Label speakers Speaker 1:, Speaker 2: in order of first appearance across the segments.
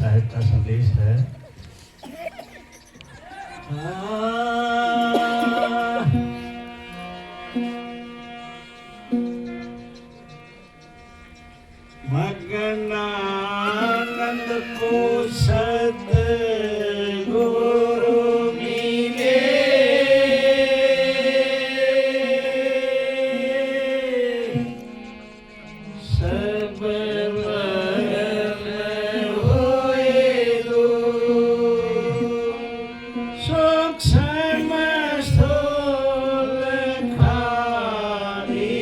Speaker 1: साहिब का संदेश है। मगनानंद को सद्गुरु मिले, सब मगन होए दूर, सुख समस्त खाली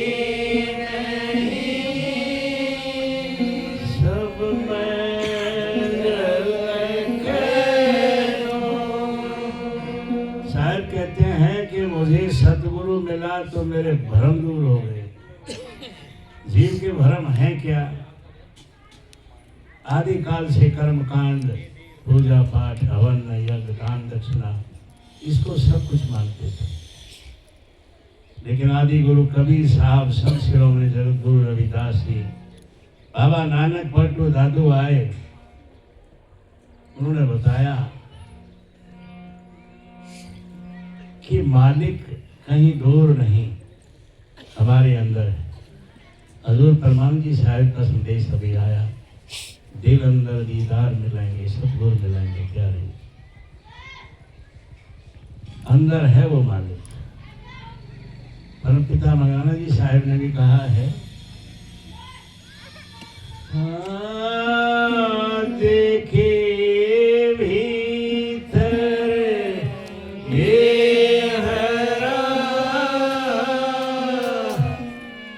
Speaker 1: कहते हैं कि मुझे सतगुरु मिला तो मेरे भ्रम दूर हो गए। जीव के भ्रम हैं क्या? आदि काल से कर्म कांड, पूजा पाठ, हवन, यज्ञ, दान, दक्षिणा, इसको सब कुछ मानते थे। लेकिन आदि गुरु कबीर साहब, संत शिरोमणि जगत गुरु रविदास जी, बाबा नानक पलटू दादू आए, उन्होंने बताया कि मालिक कहीं दूर नहीं, हमारे अंदर है। हजूर परमानंद जी साहिब का संदेश अभी आया, दिल अंदर दीदार मिलाएंगे, सतगुरु मिलाएंगे, क्या नहीं, अंदर है वो मालिक। परमपिता मगनानंद जी साहिब ने भी कहा है, देखे भीतर ये हरा,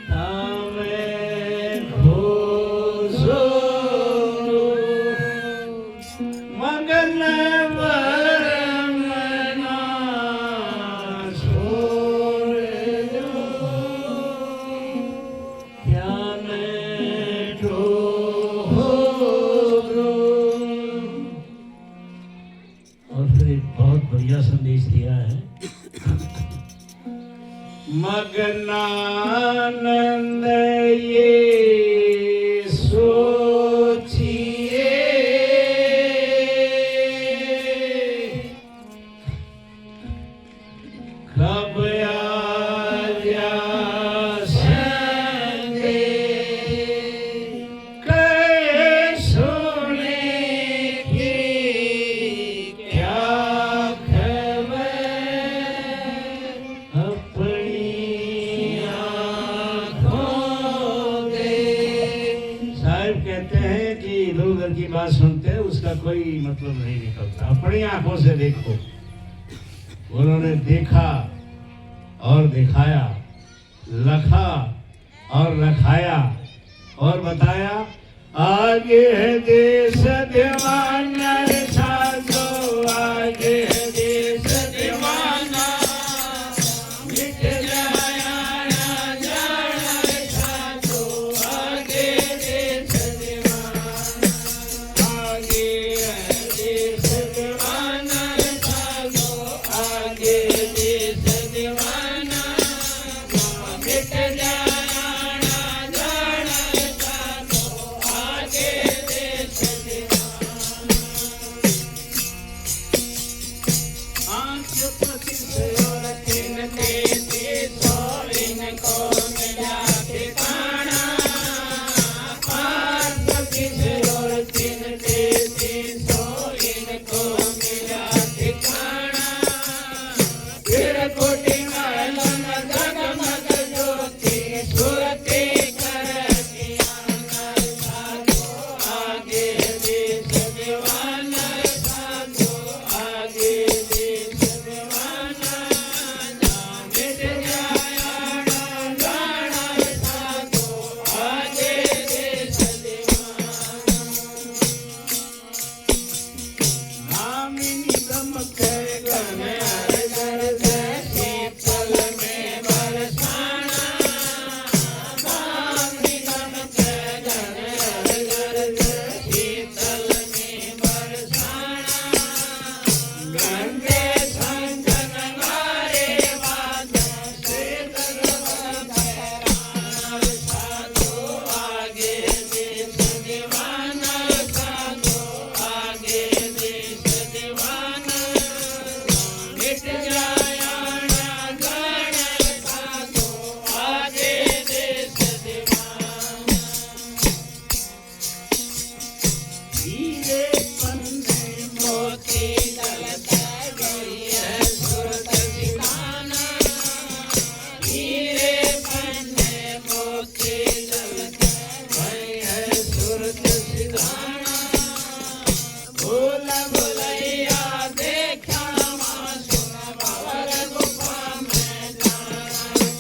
Speaker 1: तामें खोजो मगन वरमना छोड़ दो, ज्ञान और फिर एक बहुत बढ़िया संदेश दिया है, मगनानंद ये सोचिए, कब आया संगे कहे सुने की क्या खबर, अपनी आँखों दे। साहिब कहते हैं कि इधर उधर की बात सुनते हैं, उसका कोई मतलब नहीं निकलता। अपनी आंखों से देखो। उन्होंने देखा और दिखाया, लखा और लखाया और बताया, आगे है देश दीवाना साधो, आगे है देश दीवाना, मिट जाया ना जाना साधो, आगे देश दीवाना, आगे है देश दीवाना साधो, आगे देश दीवाना, मिट जाया ना जाना साधो, आगे देश दीवाना। हीरे पन्ने मोती जलता गई है सुरत सिधाना, हीरे पन्ने मोती जलता गई है सुरत सिधाना। भोला भोलैया देखा माँ सुन बाबर गुफा में जाना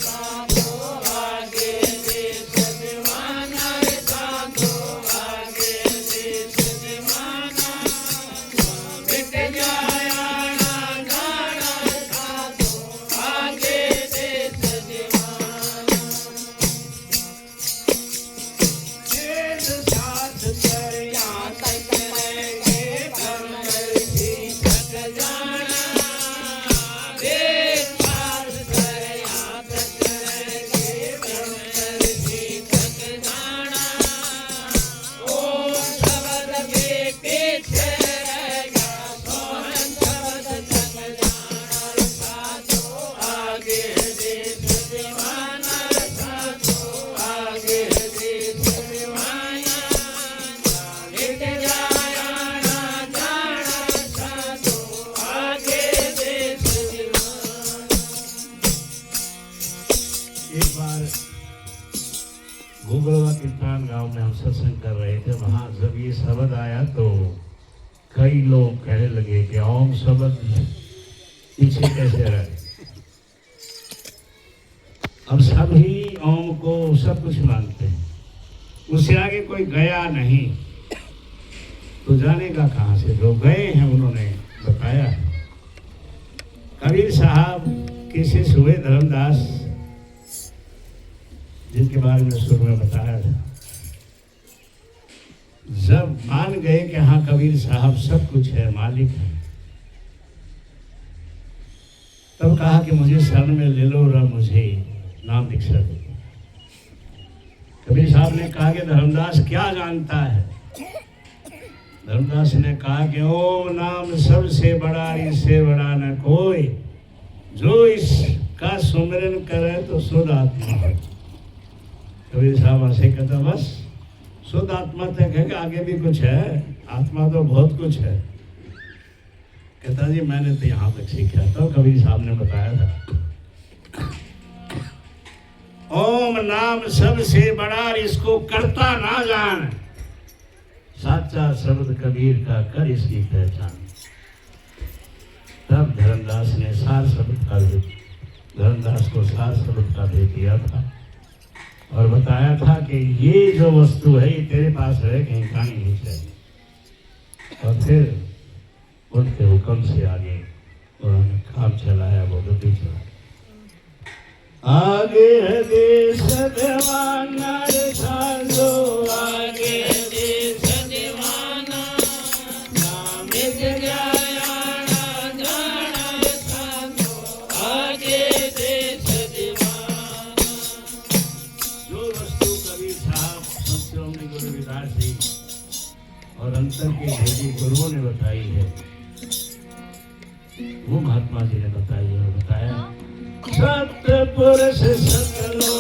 Speaker 1: साधो आगे देश दीवाना, साधो आगे देश दीवाना। मिट जाया ना जाना साधो आगे देश दीवाना। वेद साथ दरिया तक रहेंगे कमर भी थक जाना, वेद साथ दरिया तक रहेंगे कमर भी थक जाना। ओम शब्द के पीछे रहेगा सोहन शब्द थक जाना, साधो आगे देश दीवाना, साधो आगे देश दीवाना। मिट जाया ना जाना साधो आगे देश दीवाना। एक बार घुंगरवा कीर्तन गांव में हम सत्संग कर रहे थे, वहां जब ये शब्द आया तो कई लोग कहने लगे कि ओम शब्द पीछे कैसे रहे। अब सभी ओम को सब कुछ मानते हैं, उससे आगे कोई गया नहीं तो जानेगा कहाँ से। जो गए हैं उन्होंने बताया है। कबीर साहब के शिष्य हुए धर्मदास, जिनके बारे में शुरू में बताया था। जब मान गए कि हाँ कबीर साहब सब कुछ है, मालिक है, तब कहा कि मुझे शरण में ले लो और मुझे नाम दीक्षा दो। कबीर साहब ने कहा कि धर्मदास क्या जानता है। धर्मदास ने कहा कि ओम नाम सबसे बड़ा, इससे बड़ा न कोई, जो इसका सुमिरन करे तो शुद्ध आत्मा है। कबीर साहब ऐसे कहता बस शुद्ध आत्मा तक है कि आगे भी कुछ है, आत्मा तो बहुत कुछ है। कहता जी मैंने तो यहाँ तक सीखा। तो कबीर साहब ने बताया था ओम नाम सबसे बड़ा, इसको करता ना जान, साचा शब्द कबीर का कर इसकी पहचान। तब धर्मदास ने सार शब्द का धर्मदास को सार शब्द का दे दिया था और बताया था कि ये जो वस्तु है ये तेरे पास है, कहीं कहीं नहीं चाहिए। और फिर उनके हुक्म से आगे उन्होंने काम चलाया, वो गति चलाया। आगे है देश दीवाना, साधो आगे देश दीवाना। नाम मिट जाया ना जाना साधो आगे देश दीवाना। जो वस्तु कबीर साहब संत गुरु रविदास जी और अंतर के भेदी गुरुओं ने बताई है, वो महात्मा जी ने बताई है। बताया सत्पुरुष सकलो